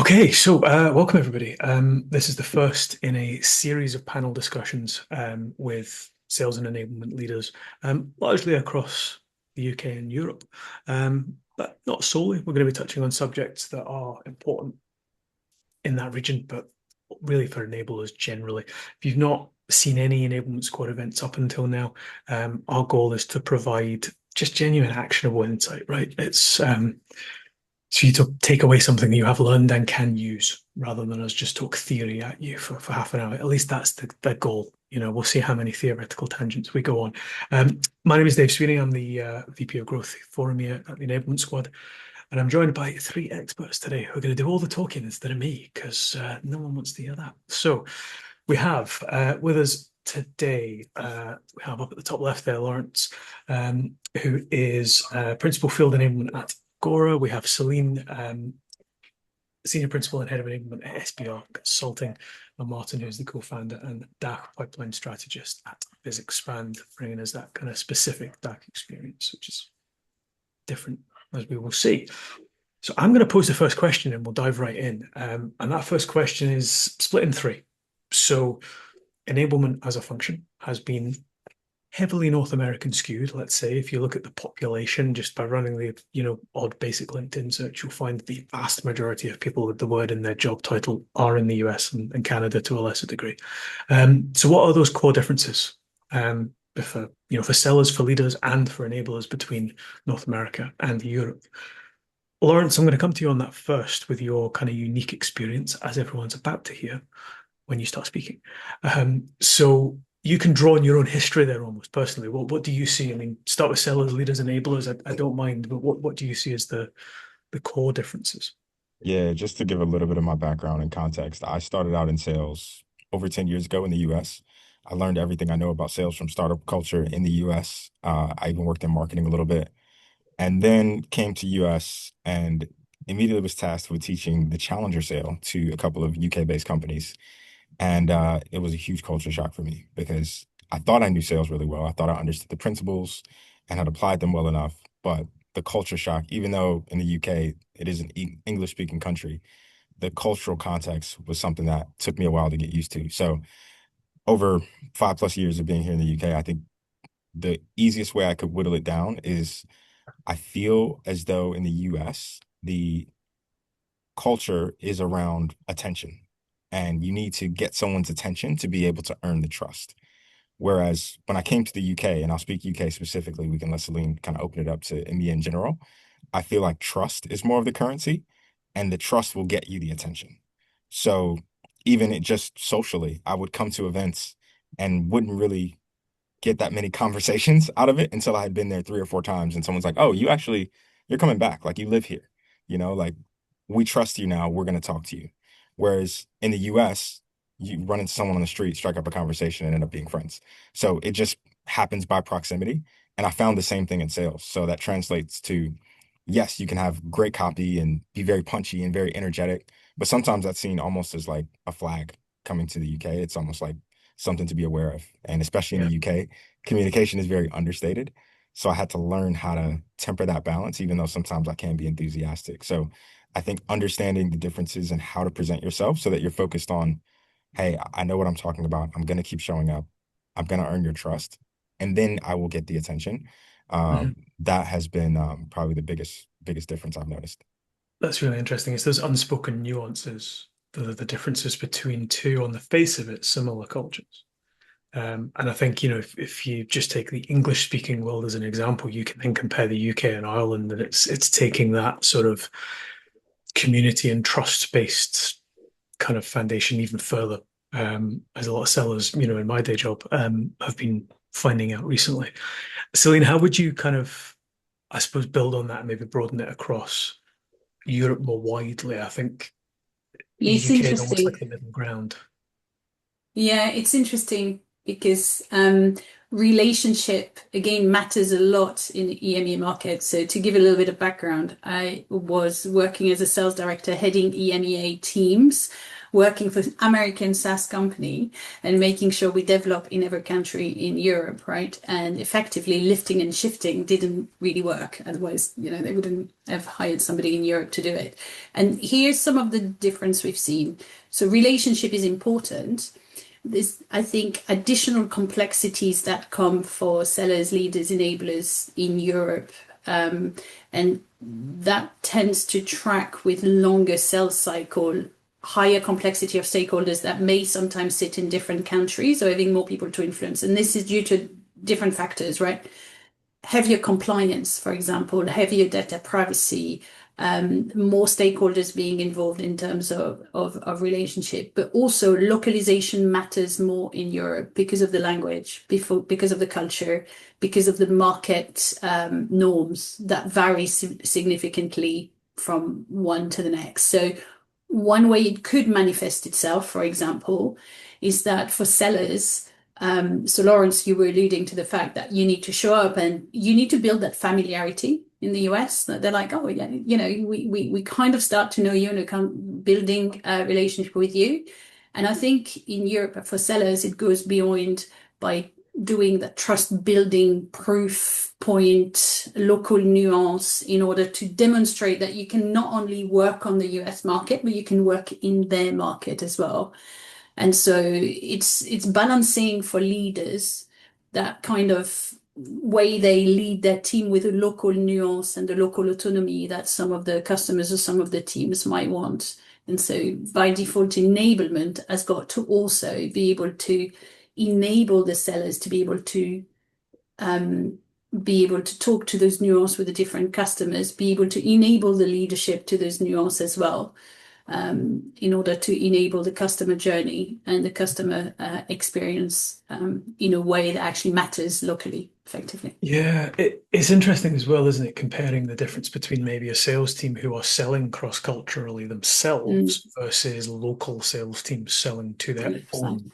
Okay, so welcome everybody. This is the first in a series of panel discussions with sales and enablement leaders, largely across the UK and Europe, but not solely. We're going to be touching on subjects that are important in that region, but really for enablers generally. If you've not seen any enablement squad events up until now, our goal is to provide just genuine actionable insight, right? It's for you to take away something that you have learned and can use rather than us just talk theory at you for half an hour. At least that's the goal. We'll see how many theoretical tangents we go on. My name is Dave Sweeney. I'm the VP of Growth for EMEA at the Enablement Squad. And I'm joined by three experts today who are going to do all the talking instead of me because no one wants to hear that. So we have with us today, we have up at the top left there, Lawrence, who is Principal Field Enablement at Gora. We have Celine, Senior Principal and Head of Enablement at SBR Consulting, and Martin, who's the co-founder and DACH Pipeline Strategist at BizExpand, bringing us that kind of specific DACH experience, which is different, as we will see. So I'm going to pose the first question and we'll dive right in. And that first question is split in three. So enablement as a function has been heavily North American skewed. Let's say if you look at the population, just by running the odd basic LinkedIn search, you'll find the vast majority of people with the word in their job title are in the US and Canada to a lesser degree. So what are those core differences for sellers, for leaders, and for enablers between North America and Europe? Lawrence, I'm going to come to you on that first with your kind of unique experience, as everyone's about to hear when you start speaking. So you can draw on your own history there almost personally. What do you see? I mean, start with sellers, leaders, enablers. I don't mind, but what do you see as the core differences? Yeah, just to give a little bit of my background and context, I started out in sales over 10 years ago in the US. I learned everything I know about sales from startup culture in the US. I even worked in marketing a little bit and then came to US and immediately was tasked with teaching the challenger sale to a couple of UK-based companies. And it was a huge culture shock for me because I thought I knew sales really well. I thought I understood the principles and had applied them well enough. But the culture shock, even though in the UK it is an English speaking country, the cultural context was something that took me a while to get used to. So over 5+ years of being here in the UK, I think the easiest way I could whittle it down is I feel as though in the US, the culture is around attention, and you need to get someone's attention to be able to earn the trust. Whereas when I came to the UK, and I'll speak UK specifically, we can let Celine kind of open it up to EMEA in general. I feel like trust is more of the currency, and the trust will get you the attention. So even it just socially, I would come to events and wouldn't really get that many conversations out of it until I had been there 3 or 4 times, and someone's like, "Oh, you're coming back. Like you live here, like we trust you now. We're going to talk to you." Whereas in the US, you run into someone on the street, strike up a conversation, and end up being friends. So it just happens by proximity. And I found the same thing in sales. So that translates to, yes, you can have great copy and be very punchy and very energetic, but sometimes that's seen almost as like a flag coming to the UK. It's almost like something to be aware of. And especially in Yeah. the UK, communication is very understated. So I had to learn how to temper that balance, even though sometimes I can be enthusiastic. So I think understanding the differences and how to present yourself so that you're focused on, hey, I know what I'm talking about. I'm going to keep showing up. I'm going to earn your trust, and then I will get the attention. Mhm. That has been probably the biggest difference I've noticed. That's really interesting. It's those unspoken nuances, the differences between two on the face of it, similar cultures. And I think, if you just take the English speaking world as an example, you can then compare the UK and Ireland, and it's taking that sort of community and trust based kind of foundation even further. As a lot of sellers, in my day job, have been finding out recently. Celine, how would you kind of, I suppose, build on that and maybe broaden it across Europe more widely? I think the It's UK is almost like interesting. the middle ground. Yeah, it's interesting because relationship again matters a lot in the EMEA market. So to give a little bit of background, I was working as a sales director heading EMEA teams working for American SaaS company and making sure we develop in every country in Europe, right? And effectively lifting and shifting didn't really work. Otherwise, they wouldn't have hired somebody in Europe to do it. And here's some of the difference we've seen. So relationship is important. There's, I think, additional complexities that come for sellers, leaders, enablers in Europe. And that tends to track with longer sales cycle, higher complexity of stakeholders that may sometimes sit in different countries or having more people to influence. And this is due to different factors, right? Heavier compliance, for example, heavier data privacy, more stakeholders being involved in terms of relationship, but also localization matters more in Europe because of the language, because of the culture, because of the market norms that vary significantly from one to the next. So one way it could manifest itself, for example, is that for sellers, so Lawrence, you were alluding to the fact that you need to show up and you need to build that familiarity in the US. They're like, oh yeah, we kind of start to know you and kind of building a relationship with you. And I think in Europe for sellers, it goes beyond by doing that trust building proof point, local nuance in order to demonstrate that you can not only work on the US market, but you can work in their market as well. And so it's balancing for leaders that kind of way they lead their team with a local nuance and the local autonomy that some of the customers or some of the teams might want. And so by default, enablement has got to also be able to enable the sellers to be able to talk to those nuance with the different customers, be able to enable the leadership to those nuance as well. In order to enable the customer journey and the customer experience in a way that actually matters locally, effectively. Yeah, it's interesting as well, isn't it? Comparing the difference between maybe a sales team who are selling cross-culturally themselves versus local sales teams selling to their 100%. own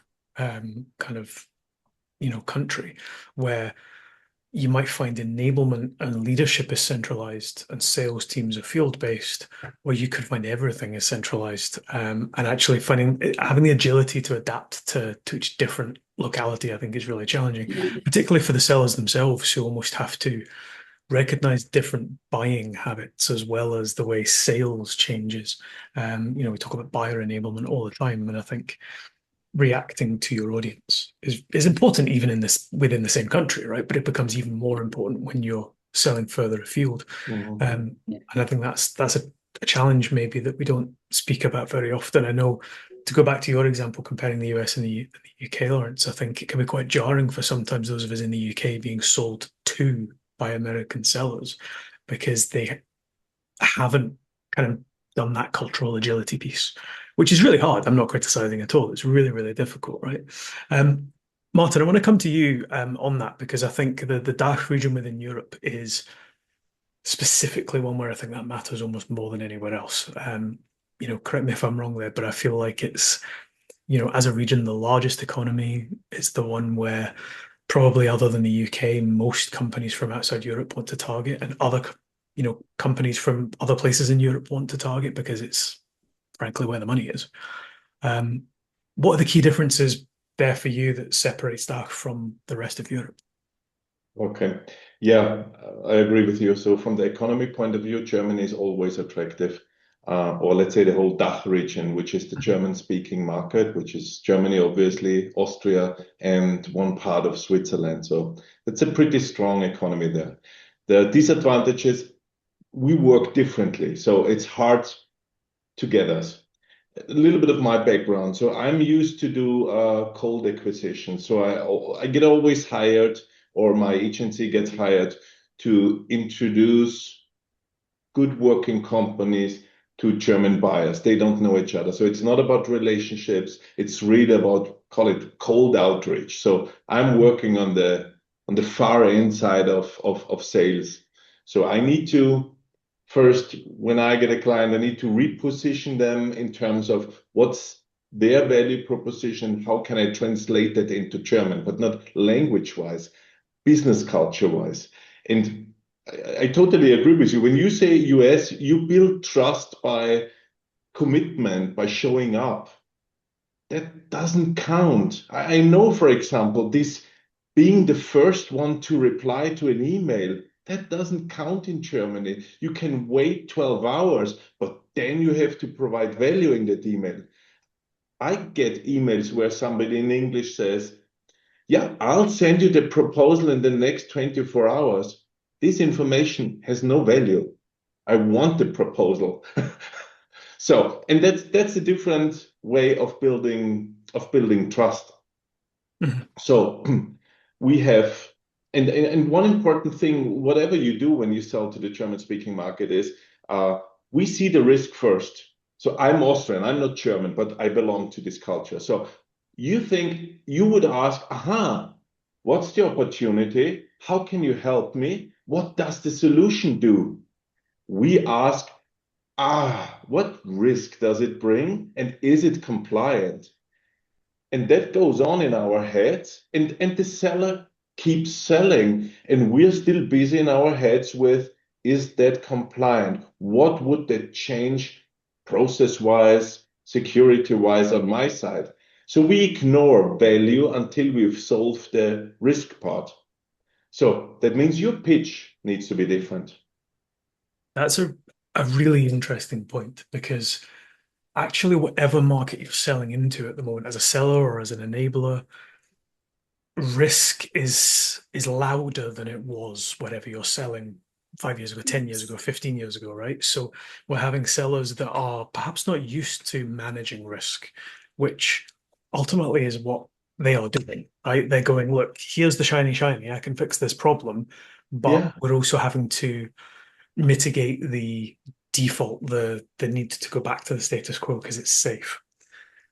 kind of, country, where you might find enablement and leadership is centralized and sales teams are field-based, or you could find everything is centralized. And actually having the agility to adapt to each different locality, I think is really challenging, particularly for the sellers themselves who almost have to recognize different buying habits as well as the way sales changes. We talk about buyer enablement all the time, and I think reacting to your audience is important even within the same country, right? But it becomes even more important when you're selling further afield. And I think that's a challenge maybe that we don't speak about very often. I know, to go back to your example comparing the US and the UK, Lawrence, I think it can be quite jarring for sometimes those of us in the UK being sold to by American sellers because they haven't kind of done that cultural agility piece, which is really hard. I'm not criticizing at all. It's really, really difficult, right? Martin, I want to come to you on that because I think the DACH region within Europe is specifically one where I think that matters almost more than anywhere else. Correct me if I'm wrong there, but I feel like it's, as a region, the largest economy. It's the one where probably other than the UK, most companies from outside Europe want to target, and other companies from other places in Europe want to target because it's frankly where the money is. What are the key differences there for you that separates DACH from the rest of Europe? Okay. Yeah, I agree with you. So from the economy point of view, Germany is always attractive. Or let's say the whole DACH region, which is the German-speaking market, which is Germany, obviously, Austria, and one part of Switzerland. So it's a pretty strong economy there. The disadvantages, we work differently. So it's hard to get us. A little bit of my background. So I'm used to do cold acquisition. So I get always hired, or my agency gets hired to introduce good working companies to German buyers. They don't know each other. So it's not about relationships. It's really about, call it cold outreach. So I'm working on the far end side of sales. So I need to, first, when I get a client, I need to reposition them in terms of what's their value proposition, how can I translate that into German, but not language-wise, business culture-wise. And I totally agree with you. When you say US, you build trust by commitment, by showing up. that doesn't count. I know, for example, this being the first one to reply to an email, that doesn't count in Germany. You can wait 12 hours, but then you have to provide value in that email. I get emails where somebody in English says, yeah, I'll send you the proposal in the next 24 hours. This information has no value. I want the proposal. So, and that's a different way of building trust. Mhm. So we have, and one important thing, whatever you do when you sell to the German speaking market is we see the risk first. So I'm Austrian, I'm not German, but I belong to this culture. So you think you would ask, aha, what's the opportunity? How can you help me? What does the solution do? We ask, what risk does it bring? And is it compliant? And that goes on in our heads, and the seller keeps selling, and we're still busy in our heads with, is that compliant? What would that change process-wise, security-wise on my side? So we ignore value until we've solved the risk part. So that means your pitch needs to be different. That's a really interesting point because actually, whatever market you're selling into at the moment, as a seller or as an enabler, risk is louder than it was whatever you're selling 5 years ago, 10 years ago, 15 years ago, right? So we're having sellers that are perhaps not used to managing risk, which ultimately is what they are doing, right? They're going, look, here's the shiny, I can fix this problem, but Yeah. we're also having to mitigate the default, the need to go back to the status quo because it's safe.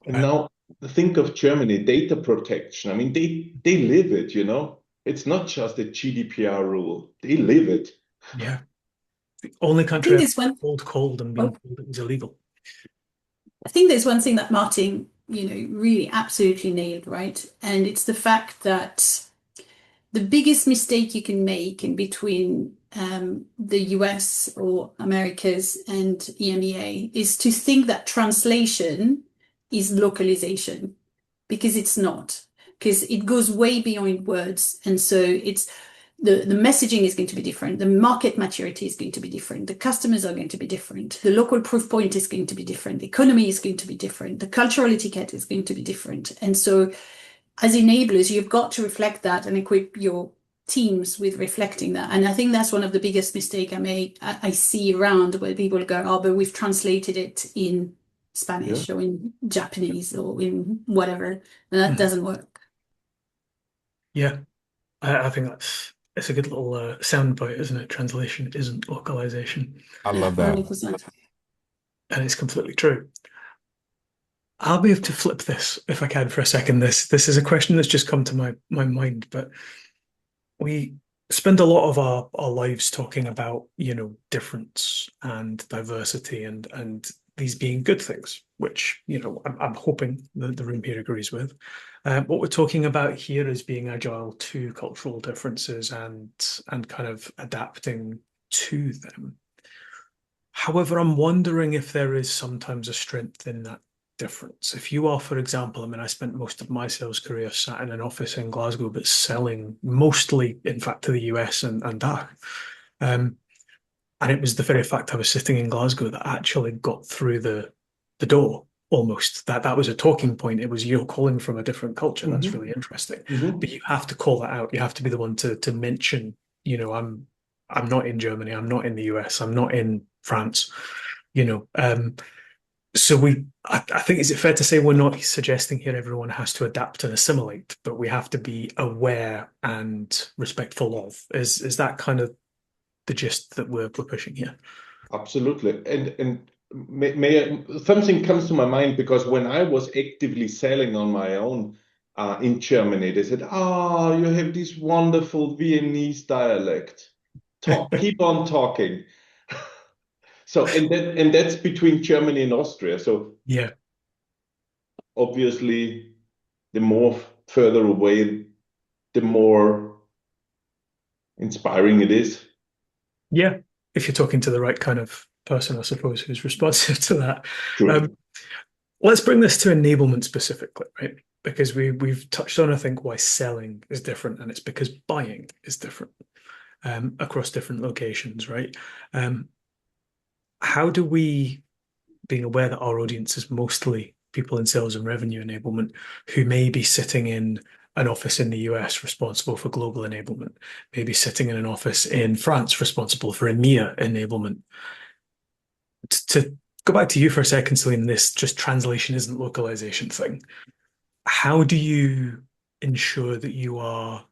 And now think of Germany, data protection. I mean, they live it, you know. It's not just a GDPR rule. They live it. Yeah. The only I country think I've there's one. told cold and been Oh, told it was illegal. I think there's one thing that Martin, really absolutely nailed, right? And it's the fact that the biggest mistake you can make in between the US or Americas and EMEA is to think that translation is localization, because it's not, because it goes way beyond words. And so it's the messaging is going to be different. The market maturity is going to be different. The customers are going to be different. The local proof point is going to be different. The economy is going to be different. The cultural etiquette is going to be different. And so as enablers, you've got to reflect that and equip your teams with reflecting that. And I think that's one of the biggest mistakes I see around, where people go, oh, but we've translated it in Spanish or in Japanese or in whatever. And that doesn't work. Yeah, I think it's a good little soundbite, isn't it? Translation isn't localization, I Yeah, love that. 100%. and it's completely true. I'll be able to flip this if I can for a second. This is a question that's just come to my mind, but we spend a lot of our lives talking about, difference and diversity and these being good things, which, I'm hoping the room here agrees with. What we're talking about here is being agile to cultural differences and kind of adapting to them. However, I'm wondering if there is sometimes a strength in that difference. If you are, for example, I mean, I spent most of my sales career sat in an office in Glasgow, but selling mostly, in fact, to the US and DACH. And it was the very fact I was sitting in Glasgow that actually got through the door almost. That was a talking point. It was, you're calling from a different culture. That's really interesting. But you have to call that out. You have to be the one to mention, I'm not in Germany, I'm not in the US, I'm not in France, you know. So I think, is it fair to say we're not suggesting here everyone has to adapt and assimilate, but we have to be aware and respectful of. Is that kind of the gist that we're pushing here? Absolutely. And something comes to my mind, because when I was actively selling on my own in Germany, they said, you have this wonderful Viennese dialect. Keep on talking. So, and that's between Germany and Austria. So Yeah. obviously, the more further away, the more inspiring it is. Yeah. If you're talking to the right kind of person, I suppose, who's responsive to that. True. let's bring this to enablement specifically, right? Because we've touched on, I think, why selling is different, and it's because buying is different across different locations, right? Um, how do we, being aware that our audience is mostly people in sales and revenue enablement who may be sitting in an office in the US responsible for global enablement, maybe sitting in an office in France responsible for EMEA enablement. To go back to you for a second, Celine, this just translation isn't localization thing. How do you ensure that you are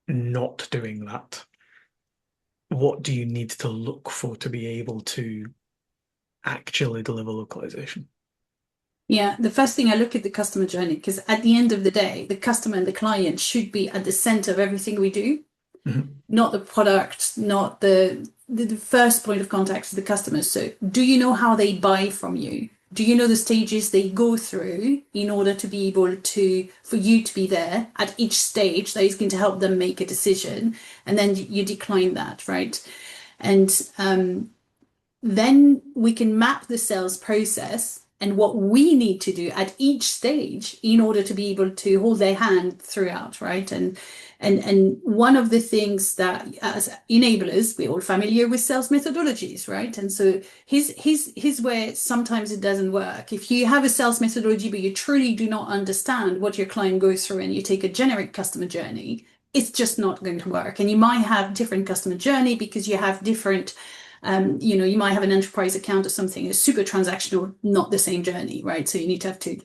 not doing that? What do you need to look for to be able to actually deliver localization? Yeah, the first thing I look at the customer journey, because at the end of the day, the customer and the client should be at the center of everything we do, not the product, not the first point of contact is the customer. So do you know how they buy from you? Do you know the stages they go through in order to be able to, for you to be there at each stage that is going to help them make a decision? And then you decline that, right? And then we can map the sales process and what we need to do at each stage in order to be able to hold their hand throughout, right? And one of the things that as enablers, we're all familiar with sales methodologies, right? And so here's where sometimes it doesn't work. If you have a sales methodology, but you truly do not understand what your client goes through and you take a generic customer journey, it's just not going to work. And you might have different customer journey because you have different you might have an enterprise account or something, it's super transactional, not the same journey, right? So you need to have two.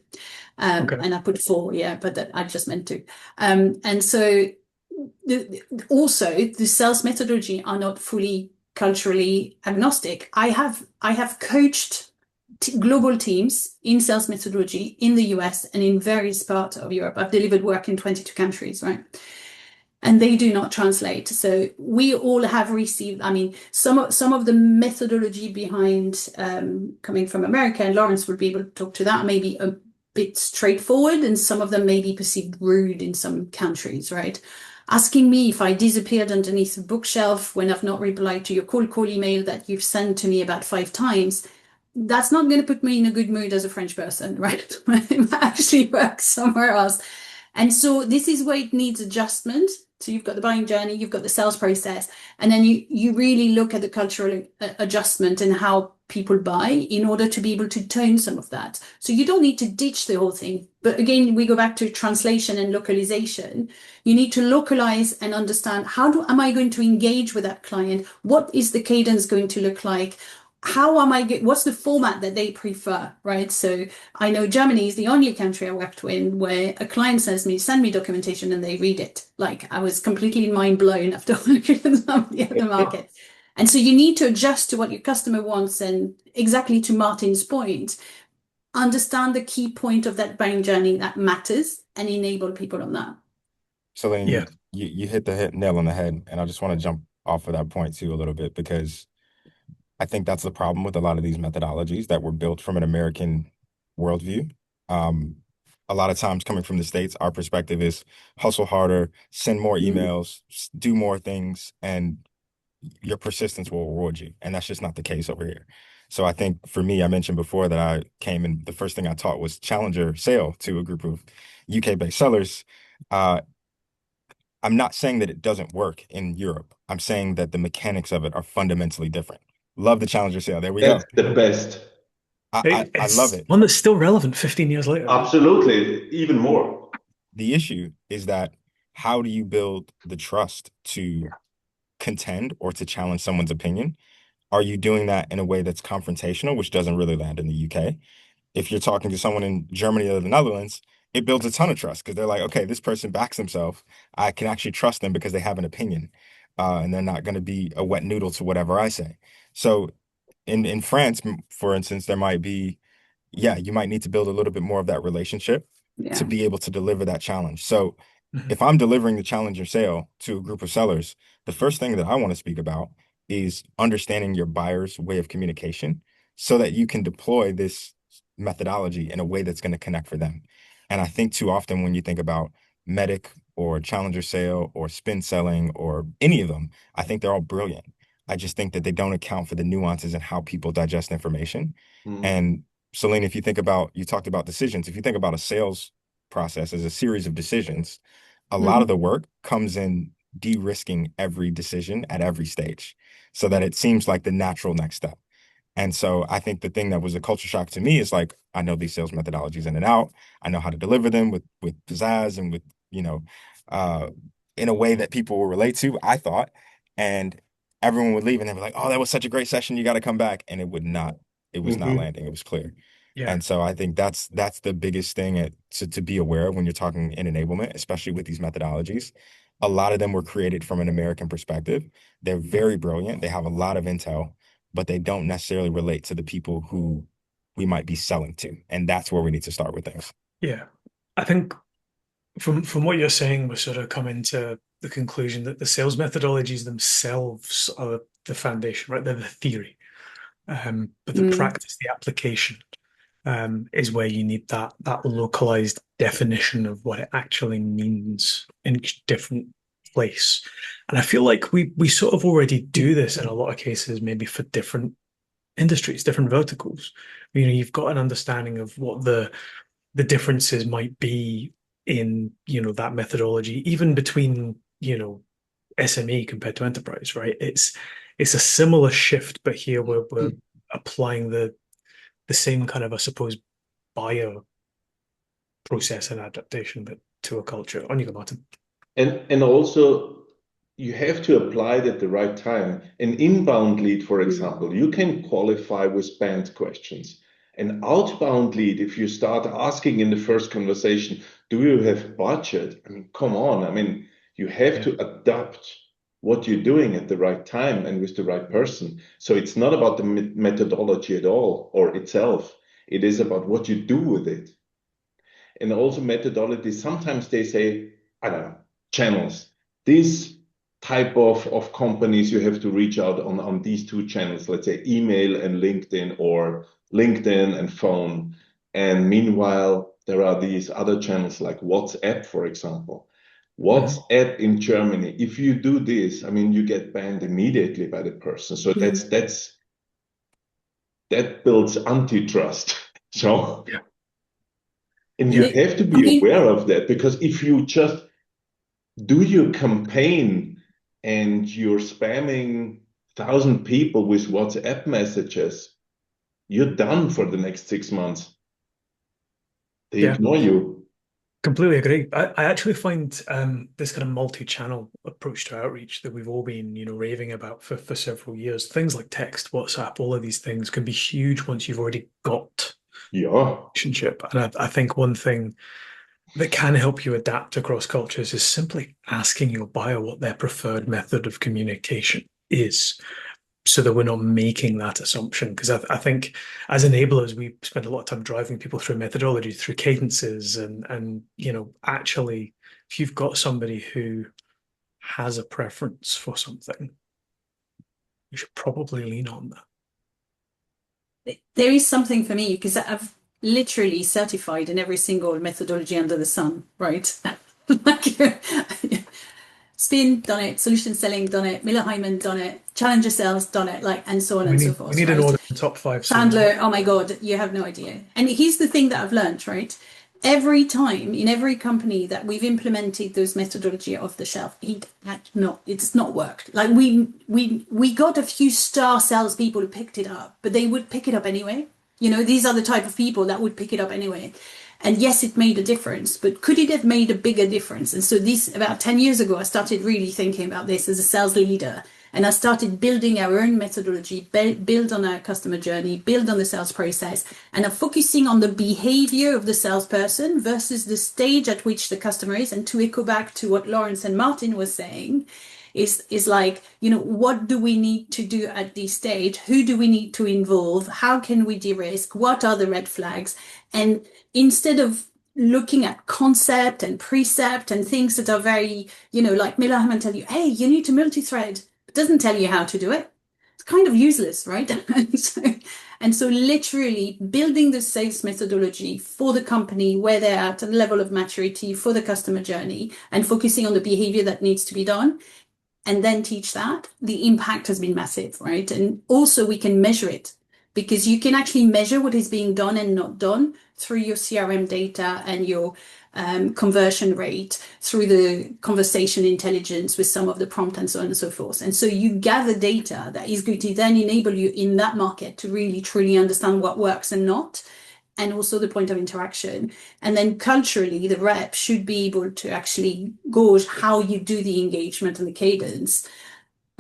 Okay. And I put four, yeah, but that I just meant two. And so also the sales methodology are not fully culturally agnostic. I have coached global teams in sales methodology in the US and in various parts of Europe. I've delivered work in 22 countries, right? And they do not translate. So we all have received, I mean, some of the methodology behind coming from America, and Lawrence would be able to talk to that, maybe a bit straightforward, and some of them may be perceived rude in some countries, right? Asking me if I disappeared underneath a bookshelf when I've not replied to your cold call email that you've sent to me about 5 times, that's not going to put me in a good mood as a French person, right? It actually works somewhere else. And so this is where it needs adjustment. So you've got the buying journey, you've got the sales process, and then you really look at the cultural adjustment and how people buy in order to be able to tone some of that. So you don't need to ditch the whole thing. But again, we go back to translation and localization. You need to localize and understand am I going to engage with that client? What is the cadence going to look like? What's the format that they prefer, right? So I know Germany is the only country I worked in where a client send me documentation and they read it. Like I was completely mind blown after working in the market. And so you need to adjust to what your customer wants, and exactly to Martin's point, understand the key point of that buying journey that matters and enable people on that. Celine, Yeah. you hit the nail on the head, and I just want to jump off of that point too a little bit, because I think that's the problem with a lot of these methodologies that were built from an American worldview. A lot of times coming from the States, our perspective is hustle harder, send more emails, do more things, and your persistence will reward you. And that's just not the case over here. So I think for me, I mentioned before that I came and the first thing I taught was challenger sale to a group of UK-based sellers. I'm not saying that it doesn't work in Europe. I'm saying that the mechanics of it are fundamentally different. Love the challenger sale. There we go. That's the best. I love it. One that's still relevant 15 years later. Absolutely, even more. The issue is that how do you build the trust to contend or to challenge someone's opinion? Are you doing that in a way that's confrontational, which doesn't really land in the UK? If you're talking to someone in Germany or the Netherlands, it builds a ton of trust because they're like, okay, this person backs himself. I can actually trust them because they have an opinion, and they're not going to be a wet noodle to whatever I say. So in France, for instance, there might be, yeah, you might need to build a little bit more of that relationship to be able to deliver that challenge. So if I'm delivering the challenger sale to a group of sellers, the first thing that I want to speak about is understanding your buyer's way of communication so that you can deploy this methodology in a way that's going to connect for them. And I think too often when you think about medic or challenger sale or spin selling or any of them, I think they're all brilliant. I just think that they don't account for the nuances and how people digest information. And Celine, if you think about, you talked about decisions. If you think about a sales process as a series of decisions, a lot of Mhm. the work comes in de-risking every decision at every stage so that it seems like the natural next step. And so I think the thing that was a culture shock to me is like, I know these sales methodologies in and out. I know how to deliver them with pizzazz and with, you know, uh, in a way that people will relate to, I thought. And everyone would leave and they'd be like, oh, that was such a great session. You got to come back. And it was not Hmm. landing. It was clear. Yeah. And so I think that's the biggest thing to be aware of when you're talking in enablement, especially with these methodologies. A lot of them were created from an American perspective. They're very brilliant. They have a lot of intel, but they don't necessarily relate to the people who we might be selling to. And that's where we need to start with things. Yeah. I think from what you're saying, we're sort of coming to the conclusion that the sales methodologies themselves are the foundation, right? They're the theory. But the Mm. practice, the application, is where you need that localized definition of what it actually means in each different place. And I feel like we sort of already do this in a lot of cases, maybe for different industries, different verticals. You know, you've got an understanding of what the differences might be in, you know, that methodology, even between, you know, SME compared to enterprise, right? It's a similar shift, but here we're applying the same kind of, I suppose, buyer process and adaptation, but to a culture. On you go, Martin. And also you have to apply it at the right time. An inbound lead, for Mm. example, you can qualify with banned questions. An outbound lead, if you start asking in the first conversation, do you have budget? I mean, come on. I mean, you have Yeah, to adapt what you're doing at the right time and with the right person. So it's not about the methodology at all or itself. It is about what you do with it. And also methodology, sometimes they say, I don't know, channels. This type of companies you have to reach out on these two channels, let's say email and LinkedIn or LinkedIn and phone. And meanwhile, there are these other channels like WhatsApp, for example. Mhm. WhatsApp in Germany, if you do this, I mean, you get banned immediately by the person. So Mm. that builds antitrust. So Yeah, and you yeah, Yeah. have to I be mean, aware of that because if you just do your campaign and you're spamming 1,000 people with WhatsApp messages, you're done for the next 6 months. They yeah. ignore you. Completely agree. I actually find this kind of multi-channel approach to outreach that we've all been, you know, raving about for several years. Things like text, WhatsApp, all of these things can be huge once you've already got Yeah. a relationship. And I think one thing that can help you adapt across cultures is simply asking your buyer what their preferred method of communication is, so that we're not making that assumption. Because I think as enablers, we spend a lot of time driving people through methodology, through cadences, and you know, actually, if you've got somebody who has a preference for something, you should probably lean on that. there is something for me because I've literally certified in every single methodology under the sun, right? Like spin, done it, solution selling, done it, Miller Hyman, done it, challenger sales, done it, like, and so on We and so need we forth, need an right? order in top five soon. Chandler, oh my God, you have no idea. And here's the thing that I've learned, right? Every time in every company that we've implemented those methodology off the shelf, it's not worked. Like we got a few star salespeople who picked it up, but they would pick it up anyway. You know, these are the type of people that would pick it up anyway. And yes, it made a difference, but could it have made a bigger difference? And so this, about 10 years ago, I started really thinking about this as a sales leader. And I started building our own methodology, build on our customer journey, build on the sales process, and I'm focusing on the behavior of the salesperson versus the stage at which the customer is. And to echo back to what Lawrence and Martin was saying, is like, you know, what do we need to do at this stage? Who do we need to involve? How can we de-risk? What are the red flags? And instead of looking at concept and precept and things that are very, you know, like Miller Hammond tell you, hey, you need to multi-thread. It doesn't tell you how to do it. It's kind of useless, right? and so literally building the sales methodology for the company where they're at a level of maturity for the customer journey and focusing on the behavior that needs to be done and then teach that, the impact has been massive, right? And also we can measure it because you can actually measure what is being done and not done through your CRM data and your conversion rate, through the conversation intelligence with some of the prompt and so on and so forth. And so you gather data that is going to then enable you in that market to really truly understand what works and not, and also the point of interaction. And then culturally, the rep should be able to actually gauge how you do the engagement and the cadence.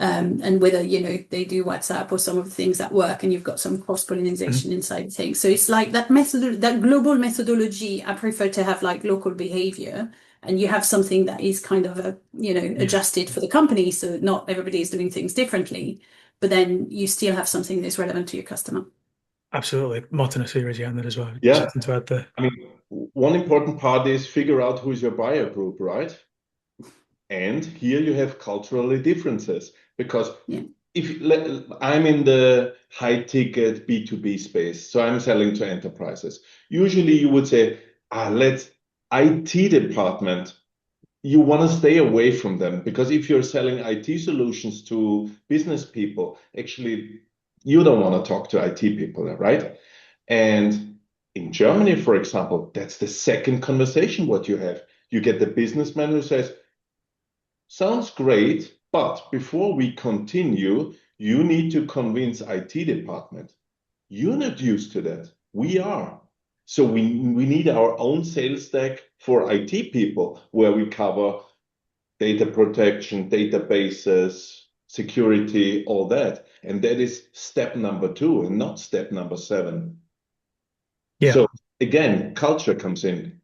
And whether, they do WhatsApp or some of the things that work, and you've got some cross-pollination inside of things. So it's like that method, that global methodology, I prefer to have like local behavior, and you have something that is kind of adjusted for the company. So not everybody is doing things differently, but then you still have something that's relevant to your customer. Absolutely. Martin, I see you raise your hand there as well. Yeah. Something to add there. I mean, one important part is figure out who's your buyer group, right? And here you have culturally differences, because I'm in the high ticket B2B space, so I'm selling to enterprises. Usually you would say, let's IT department. You want to stay away from them, because if you're selling IT solutions to business people, actually you don't want to talk to IT people, right? And in Germany, for example, that's the second conversation what you have. You get the businessman who says, sounds great, but before we continue, you need to convince IT department. You're not used to that. We are. So we need our own sales stack for IT people, where we cover data protection, databases, security, all that. And that is step number 2 and not step number 7. Yeah. So again, culture comes in.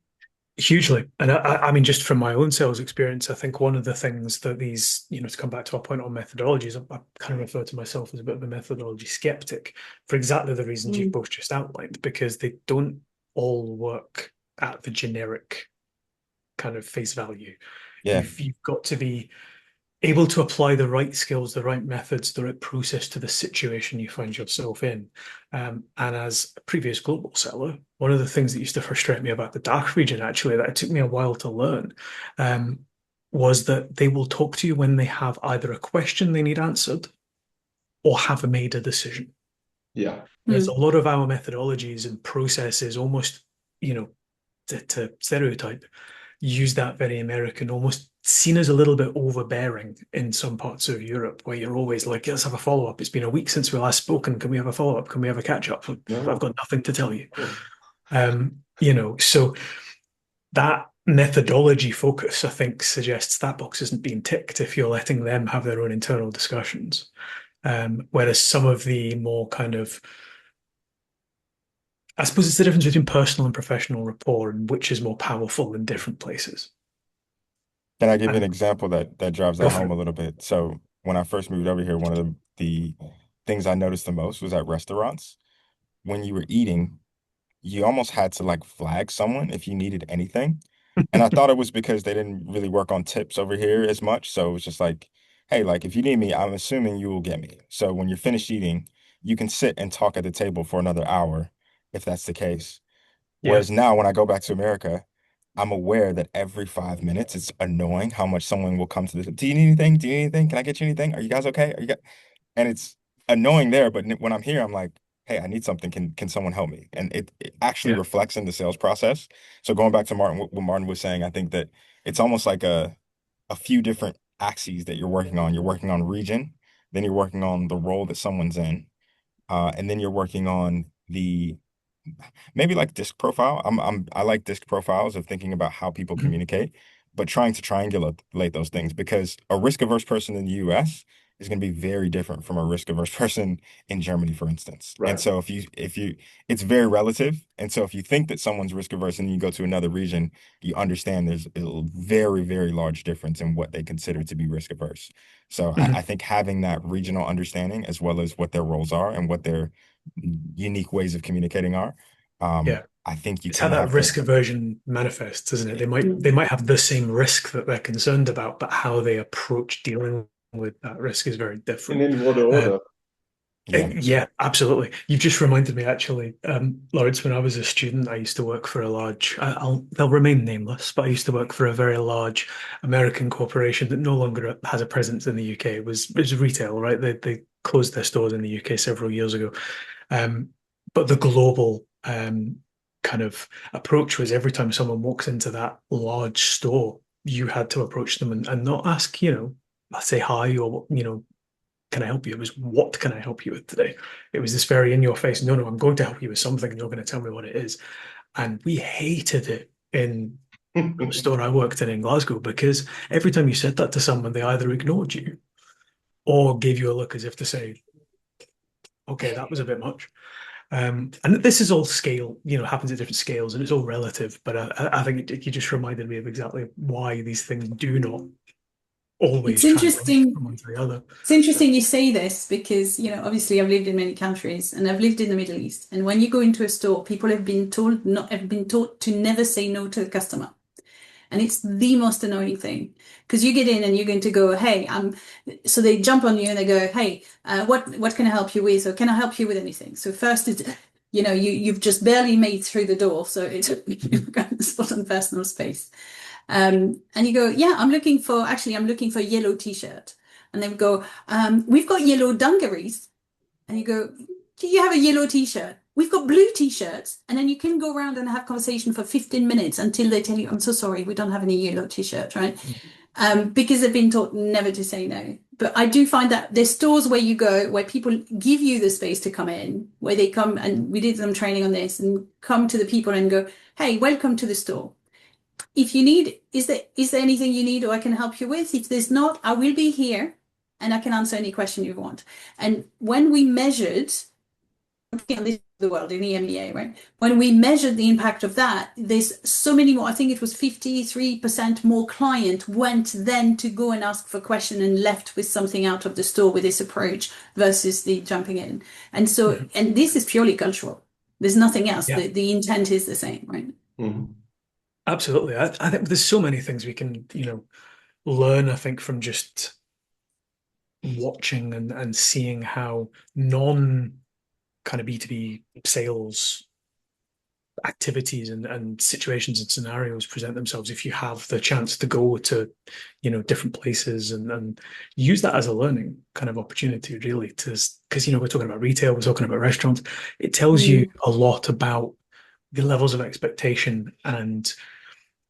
Hugely. And I mean, just from my own sales experience, I think one of the things that these, to come back to our point on methodologies, I kind of refer to myself as a bit of a methodology skeptic for exactly the reasons you've both just outlined, because they don't all work at the generic kind of face value. Yeah. You've got to be able to apply the right skills, the right methods, the right process to the situation you find yourself in. And as a previous global seller, one of the things that used to frustrate me about the DACH region, actually, that it took me a while to learn, was that they will talk to you when they have either a question they need answered or have made a decision. Yeah. There's a lot of our methodologies and processes almost, to stereotype, use that very American, almost seen as a little bit overbearing in some parts of Europe, where you're always like, let's have a follow-up. It's been a week since we last spoken. Can we have a follow-up? Can we have a catch-up? I've got nothing to tell you. So that methodology focus, I think, suggests that box isn't being ticked if you're letting them have their own internal discussions. Whereas some of the more kind of, I suppose it's the difference between personal and professional rapport, and which is more powerful in different places. Can I give you an example that drives that home a little bit? So when I first moved over here, one of the things I noticed the most was at restaurants, when you were eating, you almost had to like flag someone if you needed anything. And I thought it was because they didn't really work on tips over here as much. So it was just like, hey, like if you need me, I'm assuming you will get me. So when you're finished eating, you can sit and talk at the table for another hour if that's the case. Whereas now when I go back to America, I'm aware that every 5 minutes, it's annoying how much someone will come to this. Do you need anything? Do you need anything? Can I get you anything? Are you guys okay? And it's annoying there, but when I'm here, I'm like, hey, I need something. Can someone help me? And it actually reflects in the sales process. So going back to Martin, what Martin was saying, I think that it's almost like a few different axes that you're working on. You're working on region, then you're working on the role that someone's in, and then you're working on the maybe like disc profile. I like disc profiles of thinking about how people communicate, but trying to triangulate those things, because a risk averse person in the US is going to be very different from a risk averse person in Germany, for instance. Right. And so if you it's very relative. And so if you think that someone's risk averse and you go to another region, you understand there's a very, very large difference in what they consider to be risk averse. So I think having that regional understanding, as well as what their roles are and what their unique ways of communicating are, I think you it's can how that have risk aversion manifests, isn't it? They might have the same risk that they're concerned about, but how they approach dealing with that risk is very different. And in what order? Yeah, absolutely. You've just reminded me, actually, Lawrence, when I was a student, I used to work for a large, they'll remain nameless, but I used to work for a very large American corporation that no longer has a presence in the UK. It was retail, right? They closed their stores in the UK several years ago. But the global kind of approach was every time someone walks into that large store, you had to approach them and not ask, say hi or, can I help you? It was, what can I help you with today? It was this very in your face, no, no, I'm going to help you with something and you're going to tell me what it is. And we hated it in the store I worked in Glasgow because every time you said that to someone, they either ignored you or gave you a look as if to say, okay, that was a bit much. And this is all scale, happens at different scales and it's all relative. But I think you just reminded me of exactly why these things do not It's always translate interesting. from one to the other. It's interesting you say this because, obviously I've lived in many countries and I've lived in the Middle East. And when you go into a store, people have been taught to never say no to the customer. And it's the most annoying thing because you get in and you're going to go, hey, so they jump on you and they go, hey, what can I help you with? Or can I help you with anything? So first it's, you've just barely made through the door. So it's you've got a spot on personal space. And you go, yeah, I'm looking for a yellow t-shirt. And they would go, we've got yellow dungarees. And you go, do you have a yellow t-shirt? We've got blue t-shirts. And then you can go around and have conversation for 15 minutes until they tell you, I'm so sorry, we don't have any yellow t-shirts, right? Because they've been taught never to say no. But I do find that there's stores where you go, where people give you the space to come in, where they come, and we did some training on this, and come to the people and go, hey, welcome to the store. If you need, is there anything you need or I can help you with? If there's not, I will be here and I can answer any question you want. And when we measured the world in EMEA, right? When we measured the impact of that, there's so many more. I think it was 53% more client went then to go and ask for a question and left with something out of the store with this approach versus the jumping in. And so, and this is purely cultural. There's nothing else. Yeah. The intent is the same, right? Mhm. Absolutely. I think there's so many things we can, learn, I think, from just watching and seeing how non kind of B2B sales activities and situations and scenarios present themselves if you have the chance to go to, different places and use that as a learning kind of opportunity, really, because, we're talking about retail, we're talking about restaurants. It tells you a lot about the levels of expectation and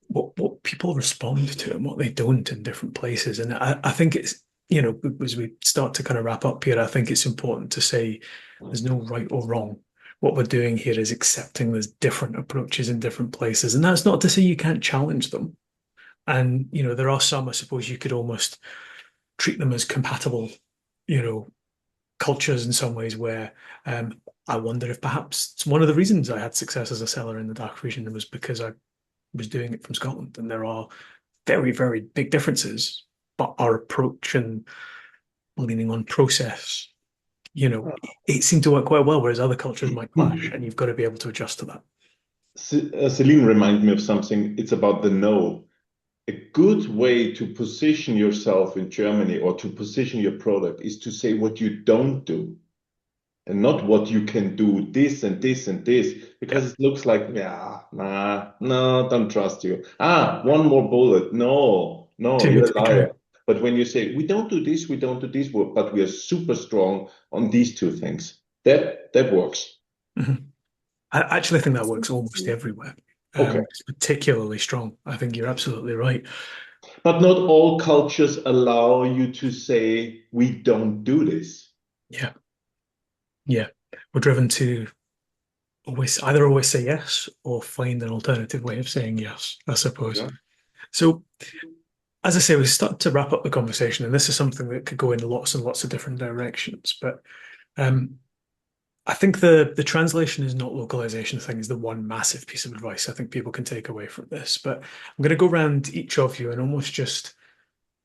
what people respond to and what they don't in different places. And I think it's, as we start to kind of wrap up here, I think it's important to say there's no right or wrong. What we're doing here is accepting there's different approaches in different places. And that's not to say you can't challenge them. And, there are some, I suppose you could almost treat them as compatible, cultures in some ways where I wonder if perhaps it's one of the reasons I had success as a seller in the DACH region was because I was doing it from Scotland, and there are very, very big differences. But our approach and leaning on process, it seemed to work quite well, whereas other cultures might clash, and you've got to be able to adjust to that. Celine reminded me of something. It's about the no. A good way to position yourself in Germany or to position your product is to say what you don't do and not what you can do, this and this and this, because it looks like, yeah, nah, no, don't trust you. One more bullet. No, Too you're good a to be true. liar. But when you say, we don't do this, but we are super strong on these two things, that works. Mhm. I actually think that works almost everywhere. Okay. It's particularly strong. I think you're absolutely right. But not all cultures allow you to say, we don't do this. Yeah. Yeah. We're driven to always say yes or find an alternative way of saying yes, I suppose. Yeah. So, as I say, we start to wrap up the conversation, and this is something that could go in lots and lots of different directions. But I think the translation is not localization thing is the one massive piece of advice I think people can take away from this. But I'm going to go around each of you and almost just,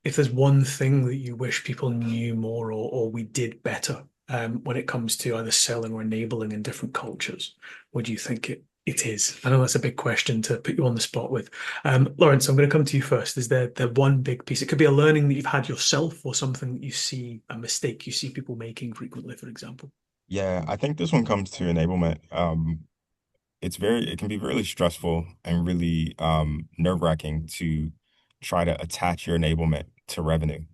if there's one thing that you wish people knew more or we did better when it comes to either selling or enabling in different cultures, what do you think it is? I know that's a big question to put you on the spot with. Lawrence, I'm going to come to you first. Is there one big piece? It could be a learning that you've had yourself or something that you see, a mistake you see people making frequently, for example. Yeah, I think this one comes to enablement. It can be really stressful and really nerve-wracking to try to attach your enablement to revenue.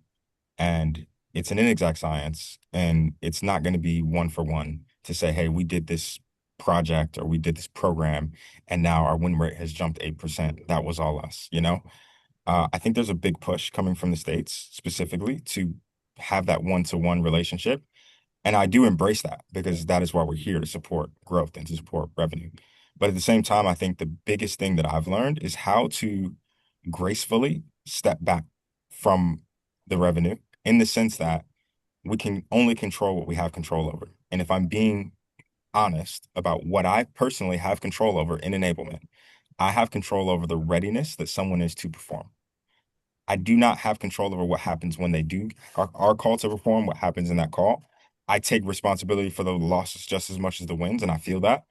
And it's an inexact science, and it's not going to be one for one to say, hey, we did this project or we did this program and now our win rate has jumped 8%. That was all us, you know? I think there's a big push coming from the States specifically to have that one-to-one relationship. And I do embrace that because that is why we're here, to support growth and to support revenue. But at the same time, I think the biggest thing that I've learned is how to gracefully step back from the revenue, in the sense that we can only control what we have control over. And if I'm being honest about what I personally have control over in enablement, I have control over the readiness that someone is to perform. I do not have control over what happens when they do our call to perform, what happens in that call. I take responsibility for the losses just as much as the wins, and I feel that.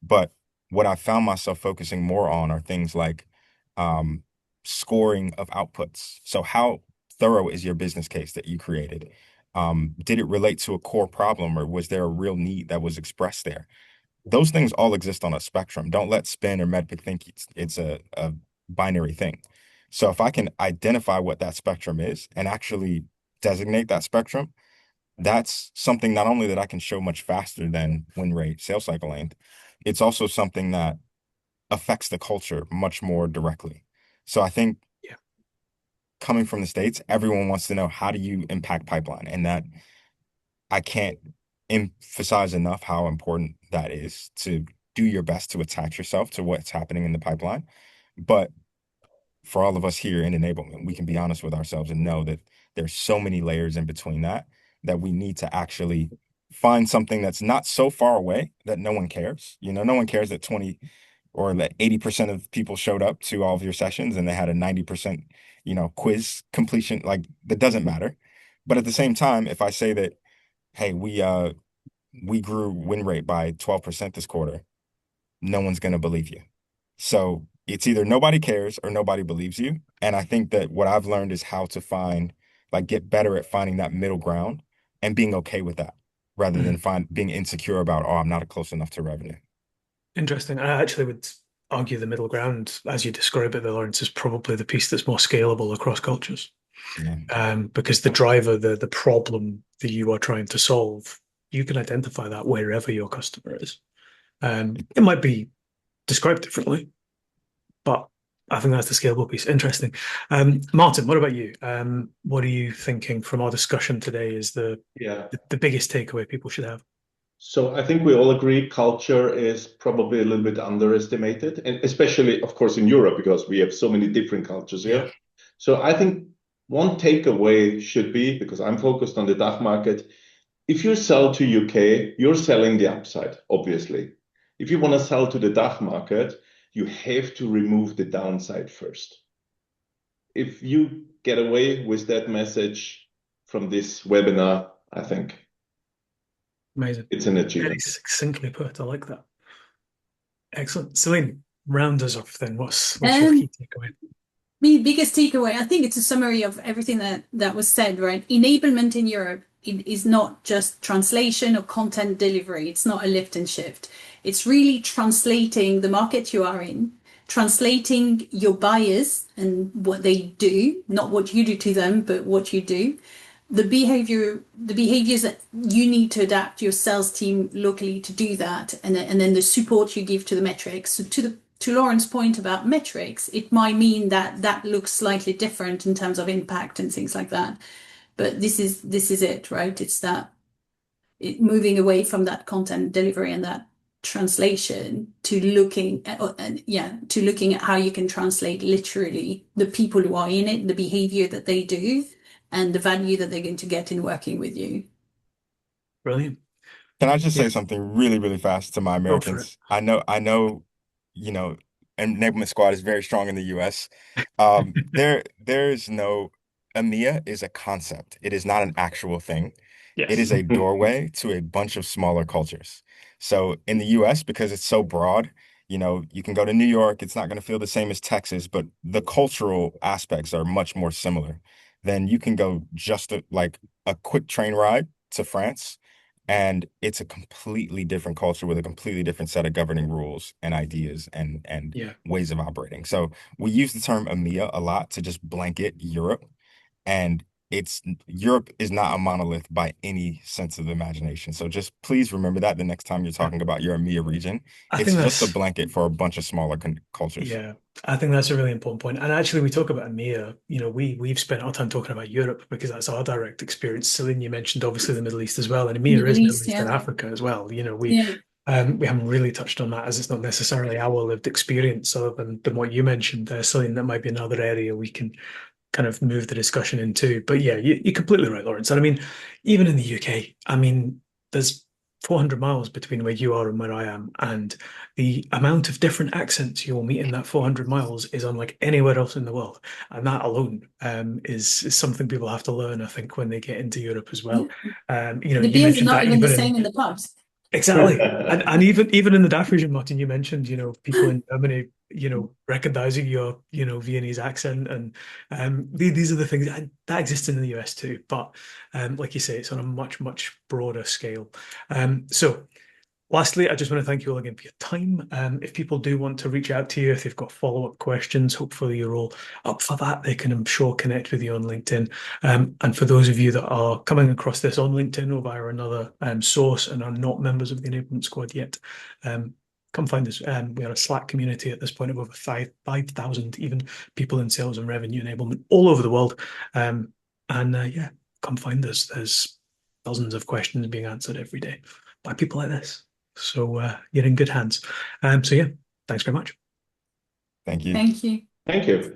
But what I found myself focusing more on are things like um, scoring of outputs. So how thorough is your business case that you created? Did it relate to a core problem, or was there a real need that was expressed there? Those things all exist on a spectrum. Don't let spin or medpic think it's a binary thing. So if I can identify what that spectrum is and actually designate that spectrum, that's something not only that I can show much faster than win rate, sales cycle length, it's also something that affects the culture much more directly. So I think Yeah. coming from the States, everyone wants to know, how do you impact pipeline? And that, I can't emphasize enough how important that is, to do your best to attach yourself to what's happening in the pipeline. But for all of us here in enablement, we can be honest with ourselves and know that there's so many layers in between that we need to actually find something that's not so far away that no one cares. You know, no one cares that 20 or that 80% of people showed up to all of your sessions and they had a 90%, quiz completion. Like, that doesn't matter. But at the same time, if I say that, hey, we grew win rate by 12% this quarter, no one's going to believe you. So it's either nobody cares or nobody believes you. And I think that what I've learned is how to get better at finding that middle ground and being okay with that, rather than being insecure about, oh, I'm not close enough to revenue. Interesting. I actually would argue the middle ground, as you describe it, the Lawrence, is probably the piece that's more scalable across cultures. Yeah. Because the driver, the problem that you are trying to solve, you can identify that wherever your customer is. It might be described differently, but I think that's the scalable piece. Interesting. Martin, what about you? What are you thinking from our discussion today is Yeah. the biggest takeaway people should have? So I think we all agree culture is probably a little bit underestimated, and especially, of course, in Europe, because we have so many different cultures Yeah. here. So I think one takeaway should be, because I'm focused on the DACH market, if you sell to UK, you're selling the upside, obviously. If you want to sell to the DACH market, you have to remove the downside first. If you get away with that message from this webinar, I think Amazing. it's an Very achievement. succinctly put. I like that. Excellent. Celine, round us off then. What's your key takeaway? The biggest takeaway, I think it's a summary of everything that was said, right? Enablement in Europe is not just translation or content delivery. It's not a lift and shift. It's really translating the market you are in, translating your buyers and what they do, not what you do to them, but what you do. The behaviors that you need to adapt your sales team locally to do that, and then the support you give to the metrics. So to Lauren's point about metrics, it might mean that looks slightly different in terms of impact and things like that. But this is it, right? It's moving away from that content delivery and that translation to looking at how you can translate literally the people who are in it, the behavior that they do, and the value that they're going to get in working with you. Brilliant. Can I just say Yeah, something really, really fast to my go for it. Americans? You know, Enablement Squad is very strong in the US. There's no EMEA is a concept. It is not an actual thing. It Yes. is a doorway to a bunch of smaller cultures. So in the US, because it's so broad, you can go to New York, it's not going to feel the same as Texas, but the cultural aspects are much more similar. Then you can go just like a quick train ride to France, and it's a completely different culture with a completely different set of governing rules and ideas and Yeah. ways of operating. So we use the term EMEA a lot to just blanket Europe. And Europe is not a monolith by any sense of the imagination. So just please remember that the next time you're talking about your EMEA region, I it's think just a that's blanket for a bunch of smaller cultures. Yeah, I think that's a really important point. And actually, we talk about EMEA. We've spent our time talking about Europe because that's our direct experience. Celine, you mentioned obviously the Middle East as well, and EMEA Middle is Middle East, East and yeah. Africa as well. Yeah. We haven't really touched on that as it's not necessarily our lived experience, other than what you mentioned, Celine. That might be another area we can kind of move the discussion into. But yeah, you're completely right, Lawrence. And I mean, even in the UK, I mean, there's 400 miles between where you are and where I am, and the amount of different accents you will meet in that 400 miles is unlike anywhere else in the world. And that alone is something people have to learn, I think, when they get into Europe as well. The You beers are mentioned not that even the even same in in the pubs. Exactly. And even in the DACH region, Martin, you mentioned, people in Germany, recognizing your, Viennese accent. And these are the things that exist in the US too. But like you say, it's on a much, much broader scale. So lastly, I just want to thank you all again for your time. If people do want to reach out to you, if they've got follow-up questions, hopefully you're all up for that. They can, I'm sure, connect with you on LinkedIn. And for those of you that are coming across this on LinkedIn or via another source and are not members of the Enablement Squad yet, come find us. We are a Slack community at this point of over 5,000 even people in sales and revenue enablement all over the world. Yeah, come find us. There's dozens of questions being answered every day by people like this. So you're in good hands. So yeah, thanks very much. Thank you. Thank you. Thank you.